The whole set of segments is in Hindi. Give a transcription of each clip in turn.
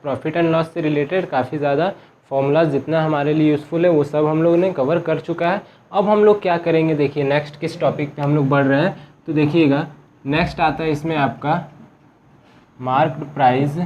प्रॉफिट एंड लॉस से रिलेटेड काफ़ी ज़्यादा फॉर्मूलाज जितना हमारे लिए यूज़फुल है वो सब हम लोगों ने कवर कर चुका है। अब हम लोग क्या करेंगे, देखिए नेक्स्ट किस टॉपिक पे हम लोग बढ़ रहे हैं, तो देखिएगा नेक्स्ट आता है इसमें आपका marked price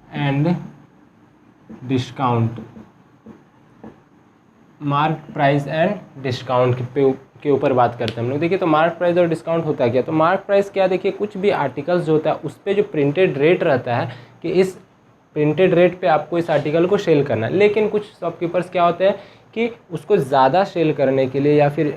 and discount. Mark price and discount के ऊपर बात करते हैं हम लोग। देखिए तो मार्क प्राइस और डिस्काउंट होता है क्या, तो मार्क प्राइस क्या, देखिए कुछ भी आर्टिकल्स जो होता है उस पर जो प्रिंटेड रेट रहता है कि इस प्रिंटेड रेट पे आपको इस आर्टिकल को सेल करना है। लेकिन कुछ शॉपकीपर्स क्या होते हैं कि उसको ज़्यादा सेल करने के लिए या फिर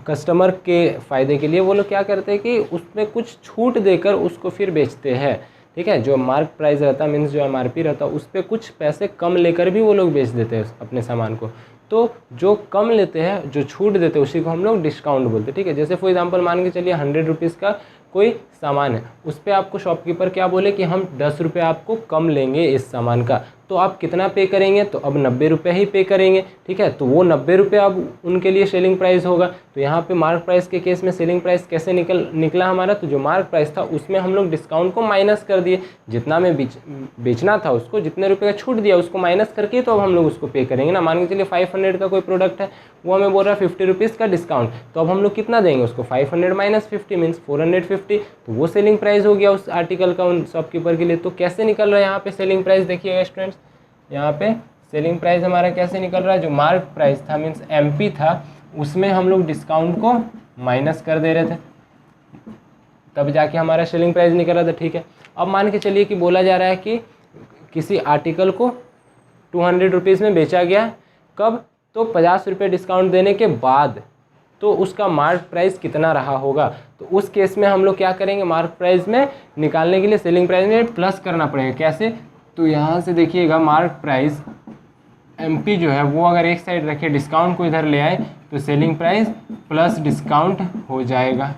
कस्टमर के फ़ायदे के लिए वो लोग क्या करते हैं कि उसमें कुछ छूट देकर उसको फिर बेचते हैं। ठीक है, जो मार्क प्राइस रहता है मीन्स जो MRP रहता है उस पर कुछ पैसे कम लेकर भी वो लोग बेच देते हैं अपने सामान को। तो जो कम लेते हैं, जो छूट देते हैं, उसी को हम लोग डिस्काउंट बोलते हैं। ठीक है, जैसे फॉर एग्जांपल मान के चलिए 100 रुपीज़ का कोई सामान है, उस पर आपको शॉपकीपर क्या बोले कि हम 10 रुपये आपको कम लेंगे इस सामान का, तो आप कितना पे करेंगे, तो अब 90 रुपये ही पे करेंगे। ठीक है, तो वो 90 रुपये अब उनके लिए सेलिंग प्राइस होगा। तो यहाँ पे मार्क प्राइस के केस में सेलिंग प्राइस कैसे निकला हमारा, तो जो मार्क प्राइस था उसमें हम लोग डिस्काउंट को माइनस कर दिए, जितना में बेचना था उसको, जितने रुपये का छूट दिया उसको माइनस करके तो अब हम लोग उसको पे करेंगे ना। मान के चलिए 500 का कोई प्रोडक्ट है, वो हमें बोल रहा है 50 रुपीज़ का डिस्काउंट, तो अब हम लोग कितना देंगे उसको, 500 माइनस 50 मीन्स 450, तो वो सेलिंग प्राइस हो गया उस आर्टिकल का उन शॉपकीपर के लिए। तो कैसे निकल रहा है यहाँ पे सेलिंग प्राइस, देखिएगा स्टूडेंट्स, यहाँ पे सेलिंग प्राइस हमारा कैसे निकल रहा है, जो मार्क प्राइस था मीन्स MP था उसमें हम लोग डिस्काउंट को माइनस कर दे रहे थे, तब जाके हमारा सेलिंग प्राइस निकल रहा था। ठीक है, अब मान के चलिए कि बोला जा रहा है कि किसी आर्टिकल को 200 रुपीज़ में बेचा गया, कब, तो 50 रुपये डिस्काउंट देने के बाद, तो उसका मार्क प्राइस कितना रहा होगा। तो उस केस में हम लोग क्या करेंगे, मार्क प्राइस में निकालने के लिए सेलिंग प्राइस में प्लस करना पड़ेगा। कैसे, तो यहाँ से देखिएगा मार्क प्राइस MP जो है वो अगर एक साइड रखे, डिस्काउंट को इधर ले आए, तो सेलिंग प्राइस प्लस डिस्काउंट हो जाएगा।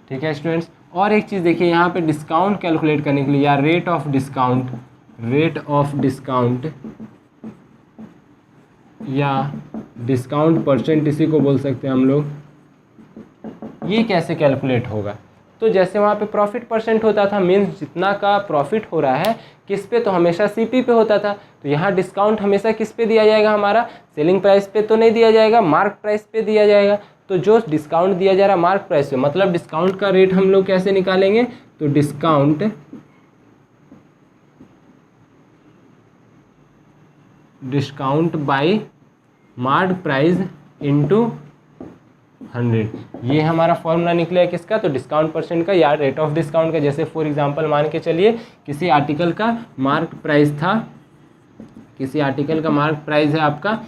ठीक है स्टूडेंट्स, और एक चीज़ देखिए यहाँ पे डिस्काउंट कैलकुलेट करने के लिए या रेट ऑफ डिस्काउंट या डिस्काउंट परसेंट, इसी को बोल सकते हैं हम लोग, ये कैसे कैलकुलेट होगा। तो जैसे वहाँ पे प्रॉफिट परसेंट होता था, मीन्स जितना का प्रॉफिट हो रहा है किस पे, तो हमेशा CP पे होता था। तो यहाँ डिस्काउंट हमेशा किस पे दिया जाएगा, हमारा सेलिंग प्राइस पे तो नहीं दिया जाएगा, मार्क प्राइस पे दिया जाएगा। तो जो डिस्काउंट दिया जा रहा है मार्क प्राइस पे, मतलब डिस्काउंट का रेट हम लोग कैसे निकालेंगे, तो discount by mark price into 100, ये हमारा फॉर्मूला निकलेगा किसका, तो डिस्काउंट परसेंट का या रेट ऑफ डिस्काउंट का। जैसे फॉर एग्जांपल मान के चलिए किसी आर्टिकल का मार्क प्राइस था, किसी आर्टिकल का मार्क प्राइस है आपका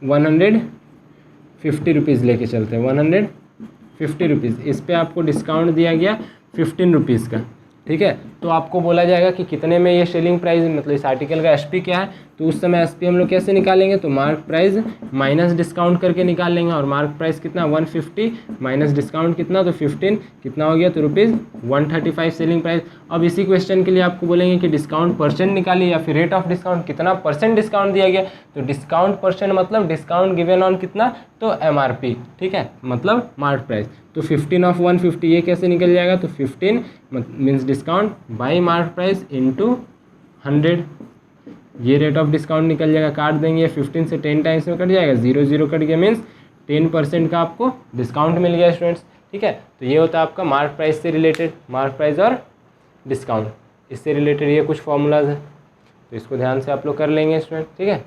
150 रुपीज़ लेके चलते हैं, 150 रुपीज़, इस पर आपको डिस्काउंट दिया गया 15 रुपीज़ का। ठीक है, तो आपको बोला जाएगा कि कितने में ये सेलिंग प्राइस, मतलब इस आर्टिकल का SP क्या है, तो उस समय SP हम लोग कैसे निकालेंगे, तो मार्क प्राइस माइनस डिस्काउंट करके निकाल लेंगे। और मार्क प्राइस कितना 150 माइनस डिस्काउंट कितना, तो 15, कितना हो गया, तो ₹135 सेलिंग प्राइस। अब इसी क्वेश्चन के लिए आपको बोलेंगे कि डिस्काउंट परसेंट निकालिए या फिर रेट ऑफ डिस्काउंट, कितना परसेंट डिस्काउंट दिया गया, तो डिस्काउंट परसेंट मतलब डिस्काउंट गिवन ऑन कितना, तो MRP। ठीक है, मतलब मार्क प्राइस, तो 15 ऑफ 150 ये कैसे निकल जाएगा, तो 15 means discount by mark price into 100, ये रेट ऑफ डिस्काउंट निकल जाएगा, काट देंगे 15 से 10 टाइम्स में कट जाएगा, 0 कट गया मीन्स 10% का आपको डिस्काउंट मिल गया स्टूडेंट्स। ठीक है, तो ये होता है आपका मार्क प्राइस से रिलेटेड, मार्क प्राइस और डिस्काउंट, इससे रिलेटेड ये कुछ फॉर्मूलाज है, तो इसको ध्यान से आप लोग कर लेंगे स्टूडेंट। ठीक है,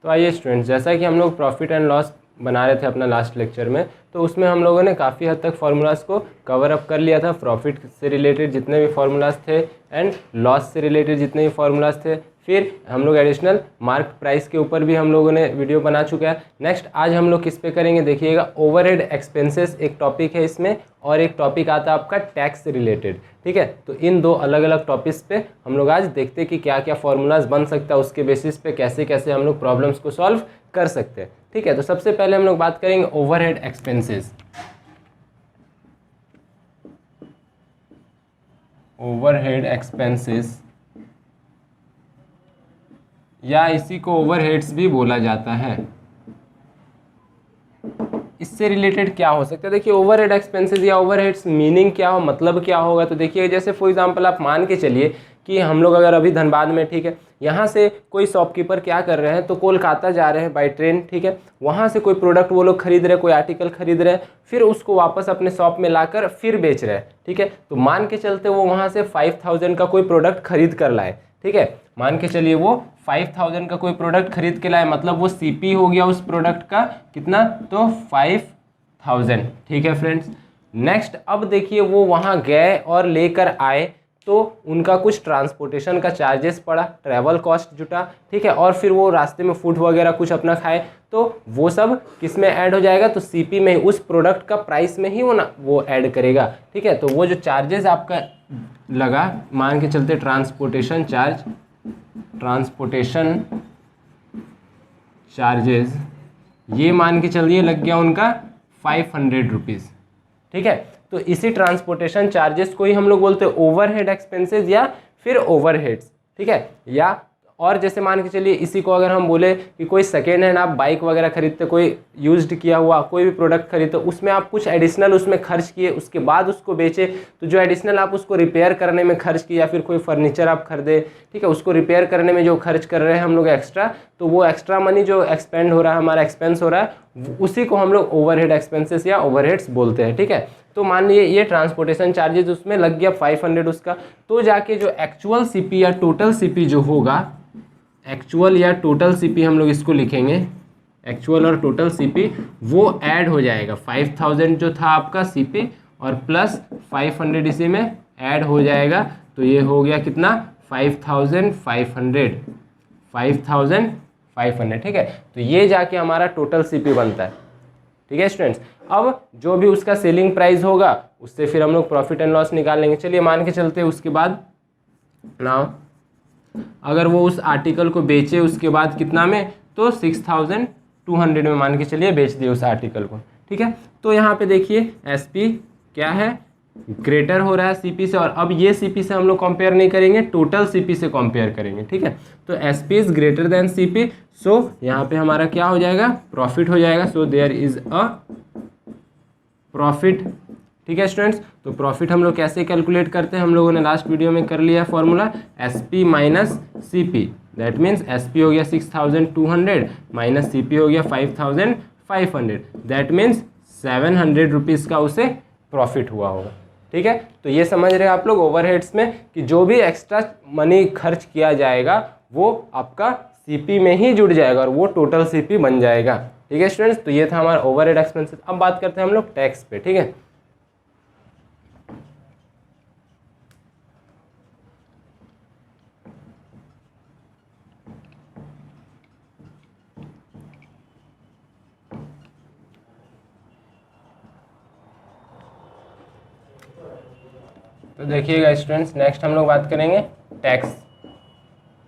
तो आइए स्टूडेंट्स, जैसा कि हम लोग प्रॉफिट एंड लॉस बना रहे थे अपना लास्ट लेक्चर में, तो उसमें हम लोगों ने काफ़ी हद तक फार्मूलाज को कवर अप कर लिया था। प्रॉफिट से रिलेटेड जितने भी फार्मूलाज थे एंड लॉस से रिलेटेड जितने भी फार्मूलाज थे, फिर हम लोग एडिशनल मार्क प्राइस के ऊपर भी हम लोगों ने वीडियो बना चुका है। नेक्स्ट आज हम लोग किस पे करेंगे, देखिएगा ओवरहेड एक्सपेंसेस एक टॉपिक है इसमें, और एक टॉपिक आता है आपका टैक्स से रिलेटेड। ठीक है, तो इन दो अलग अलग टॉपिक्स पे हम लोग आज देखते हैं कि क्या क्या फार्मूलाज बन सकता है, उसके बेसिस पे कैसे कैसे हम लोग प्रॉब्लम्स को सॉल्व कर सकते हैं। ठीक है, तो सबसे पहले हम लोग बात करेंगे ओवरहेड एक्सपेंसेस। ओवरहेड एक्सपेंसेस या इसी को ओवरहेड्स भी बोला जाता है, इससे रिलेटेड क्या हो सकता है। देखिए ओवरहेड एक्सपेंसेस या ओवरहेड्स मीनिंग क्या हो, मतलब क्या होगा, तो देखिए जैसे फॉर एग्जांपल आप मान के चलिए कि हम लोग अगर अभी धनबाद में, ठीक है, यहाँ से कोई शॉपकीपर क्या कर रहे हैं, तो कोलकाता जा रहे हैं बाय ट्रेन, ठीक है, वहाँ से कोई प्रोडक्ट वो लोग खरीद रहे हैं, कोई आर्टिकल खरीद रहे हैं, फिर उसको वापस अपने शॉप में लाकर फिर बेच रहे हैं, ठीक है। तो मान के चलते वो वहाँ से 5000 का कोई प्रोडक्ट खरीद कर लाए, ठीक है, मान के चलिए वो 5000 का कोई प्रोडक्ट खरीद के लाए, मतलब वो सीपी हो गया उस प्रोडक्ट का कितना, तो 5000, ठीक है फ्रेंड्स। नेक्स्ट अब देखिए वो वहाँ गए और लेकर आए, तो उनका कुछ ट्रांसपोर्टेशन का चार्जेस पड़ा, ट्रैवल कॉस्ट जुटा, ठीक है, और फिर वो रास्ते में फूड वगैरह कुछ अपना खाए, तो वो सब किस में ऐड हो जाएगा, तो सीपी में, उस प्रोडक्ट का प्राइस में ही वो ऐड करेगा, ठीक है। तो वो जो चार्जेस आपका लगा, मान के चलते ट्रांसपोर्टेशन चार्जेस, ये मान के चलिए लग गया उनका 500 रुपीज़, ठीक है। तो इसी ट्रांसपोर्टेशन चार्जेस को ही हम लोग बोलते हैं ओवरहेड एक्सपेंसेस या फिर ओवरहेड्स, ठीक है। या और जैसे मान के चलिए इसी को अगर हम बोले कि कोई सेकेंड हैंड आप बाइक वगैरह खरीदते, कोई यूज्ड किया हुआ कोई भी प्रोडक्ट खरीदते, उसमें आप कुछ एडिशनल उसमें खर्च किए, उसके बाद उसको बेचे, तो जो एडिशनल आप उसको रिपेयर करने में खर्च किए, या फिर कोई फर्नीचर आप खरीदे, ठीक है, उसको रिपेयर करने में जो खर्च कर रहे हैं हम लोग एक्स्ट्रा, तो वो एक्स्ट्रा मनी जो एक्सपेंड हो रहा है, हमारा एक्सपेंस हो रहा है, उसी को हम लोग ओवरहेड एक्सपेंसेस या ओवरहेड्स बोलते हैं, ठीक है। तो मान लीजिए ये ट्रांसपोर्टेशन चार्जेस उसमें लग गया 500 उसका, तो जाके जो एक्चुअल सीपी या टोटल सीपी जो होगा, एक्चुअल या टोटल सीपी हम लोग इसको लिखेंगे, एक्चुअल और टोटल सीपी वो ऐड हो जाएगा, 5000 जो था आपका सीपी और प्लस 500 इसी में ऐड हो जाएगा, तो ये हो गया कितना 5500, ठीक है। तो ये जाके हमारा टोटल सीपी बनता है, ठीक है स्टूडेंट्स। अब जो भी उसका सेलिंग प्राइस होगा उससे फिर हम लोग प्रॉफिट एंड लॉस निकाल लेंगे। चलिए मान के चलते हैं उसके बाद नाउ अगर वो उस आर्टिकल को बेचे उसके बाद कितना में, तो 6200 में मान के चलिए बेच दिए उस आर्टिकल को, ठीक है। तो यहाँ पे देखिए एसपी क्या है, ग्रेटर हो रहा है सीपी से, और अब ये सीपी से हम लोग कंपेयर नहीं करेंगे, टोटल सीपी से कंपेयर करेंगे, ठीक है। तो SP is greater than CP, so यहाँ पे हमारा क्या हो जाएगा, प्रॉफिट हो जाएगा, so there is a profit, ठीक है स्टूडेंट्स। तो प्रॉफिट हम लोग कैसे कैलकुलेट करते हैं, हम लोगों ने लास्ट वीडियो में कर लिया formula, SP minus CP, that means SP हो गया 6200 माइनस सीपी हो गया 5500, दैट मीन्स 700 रुपीज़ का उसे प्रॉफिट हुआ होगा, ठीक है। तो ये समझ रहे हैं आप लोग ओवरहेड्स में कि जो भी एक्स्ट्रा मनी खर्च किया जाएगा वो आपका सीपी में ही जुड़ जाएगा और वो टोटल सीपी बन जाएगा, ठीक है स्टूडेंट्स। तो ये था हमारा ओवरहेड एक्सपेंसेस। अब बात करते हैं हम लोग टैक्स पे, ठीक है। तो देखिएगा स्टूडेंट्स, नेक्स्ट हम लोग बात करेंगे टैक्स।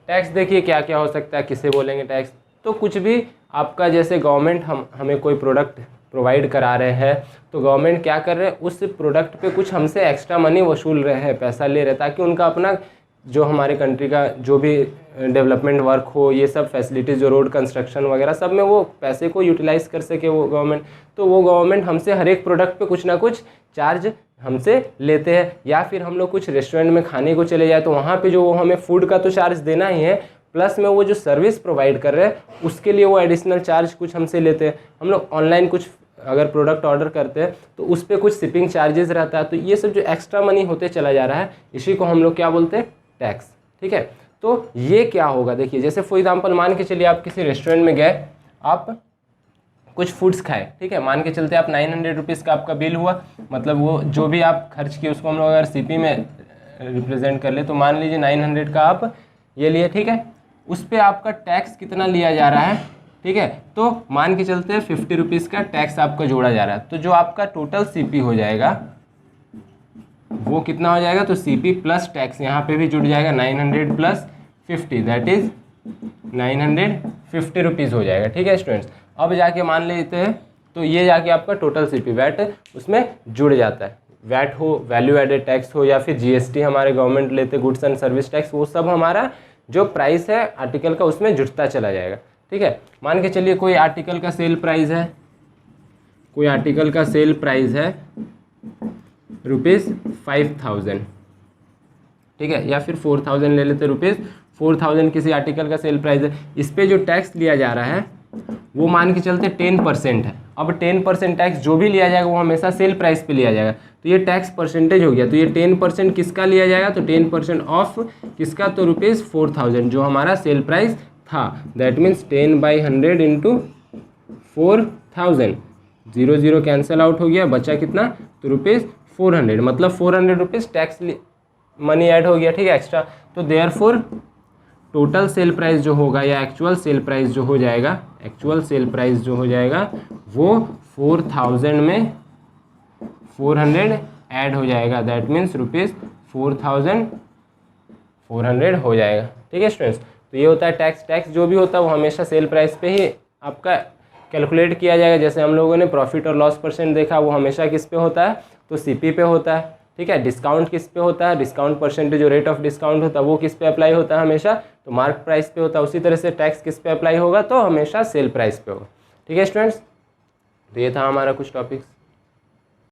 टैक्स देखिए क्या क्या हो सकता है, किसे बोलेंगे टैक्स, तो कुछ भी आपका, जैसे गवर्नमेंट हमें कोई प्रोडक्ट प्रोवाइड करा रहे हैं, तो गवर्नमेंट क्या कर रहे हैं, उस प्रोडक्ट पे कुछ हमसे एक्स्ट्रा मनी वसूल रहे हैं, पैसा ले रहे हैं, ताकि उनका अपना जो हमारे कंट्री का जो भी डेवलपमेंट वर्क हो, ये सब फैसिलिटीज़ जो रोड कंस्ट्रक्शन वगैरह सब में वो पैसे को यूटिलाइज़ कर सके वो गवर्नमेंट। तो वो गवर्नमेंट हमसे हर एक प्रोडक्ट पे कुछ ना कुछ चार्ज हमसे लेते हैं, या फिर हम लोग कुछ रेस्टोरेंट में खाने को चले जाए तो वहाँ पे जो वो हमें फूड का तो चार्ज देना ही है, प्लस में वो जो सर्विस प्रोवाइड कर रहे हैं उसके लिए वो एडिशनल चार्ज कुछ हमसे लेते हैं। हम लोग ऑनलाइन कुछ अगर प्रोडक्ट ऑर्डर करते हैं तो उस पर कुछ शिपिंग चार्जेस रहता है, तो ये सब जो एक्स्ट्रा मनी होते चला जा रहा है, इसी को हम लोग क्या बोलते हैं, टैक्स, ठीक है। तो ये क्या होगा, देखिए जैसे फॉर एग्जांपल मान के चलिए आप किसी रेस्टोरेंट में गए, आप कुछ फूड्स खाए, ठीक है, मान के चलते आप 900 रुपीज़ का आपका बिल हुआ, मतलब वो जो भी आप खर्च किए उसको हम लोग अगर सीपी में रिप्रेजेंट कर ले तो मान लीजिए 900 का आप ये लिए, ठीक है। उस पर आपका टैक्स कितना लिया जा रहा है, ठीक है, तो मान के चलते हैं 50 रुपीज़ का टैक्स आपका जोड़ा जा रहा है, तो जो आपका टोटल सीपी हो जाएगा वो कितना हो जाएगा, तो सीपी प्लस टैक्स यहाँ पे भी जुड़ जाएगा, 900 प्लस 50 दैट इज 950 रुपीज़ हो जाएगा, ठीक है स्टूडेंट्स। अब जाके मान लेते हैं तो ये जाके आपका टोटल सीपी वैट उसमें जुड़ जाता है, वैट हो, वैल्यू एडेड टैक्स हो, या फिर जीएसटी हमारे गवर्नमेंट लेते, गुड्स एंड सर्विस टैक्स, वो सब हमारा जो प्राइस है आर्टिकल का उसमें जुड़ता चला जाएगा, ठीक है। मान के चलिए कोई आर्टिकल का सेल प्राइस है, कोई आर्टिकल का सेल प्राइस है ₹5000, ठीक है, या फिर 4000 ले लेते, रुपीज़ 4000 किसी आर्टिकल का सेल प्राइस है। इस पर जो टैक्स लिया जा रहा है वो मान के चलते 10% है। अब 10% टैक्स जो भी लिया जाएगा वो हमेशा सेल प्राइस पे लिया जाएगा, तो ये टैक्स परसेंटेज हो गया। तो ये 10% किसका लिया जाएगा, तो 10% ऑफ किसका, तो रुपीज़ 4000 जो हमारा सेल प्राइस था। That means 10/100 into 4000, 0 0 cancel out हो गया, बचा कितना, तो रुपीज़ 400, मतलब 400 रुपीज़ टैक्स मनी ऐड हो गया, ठीक है, एक्स्ट्रा। तो देयरफॉर टोटल सेल प्राइस जो होगा या एक्चुअल सेल प्राइस जो हो जाएगा, एक्चुअल सेल प्राइस जो हो जाएगा वो 4000 में 400 ऐड हो जाएगा। दैट मीन्स रुपीज़ 4400 हो जाएगा, ठीक है स्टूडेंट्स। तो ये होता है टैक्स। टैक्स जो भी होता है वो हमेशा सेल प्राइस पे ही आपका कैलकुलेट किया जाएगा। जैसे हम लोगों ने प्रॉफिट और लॉस परसेंट देखा, वो हमेशा किस पे होता है, तो सीपी पे होता है, ठीक है। डिस्काउंट किस पे होता है, डिस्काउंट परसेंटेज जो रेट ऑफ डिस्काउंट होता है वो किस पे अप्लाई होता है, हमेशा तो मार्क प्राइस पे होता है। उसी तरह से टैक्स किस पे अप्लाई होगा, तो हमेशा सेल प्राइस पे होगा, ठीक है स्टूडेंट्स। तो ये था हमारा कुछ टॉपिक्स।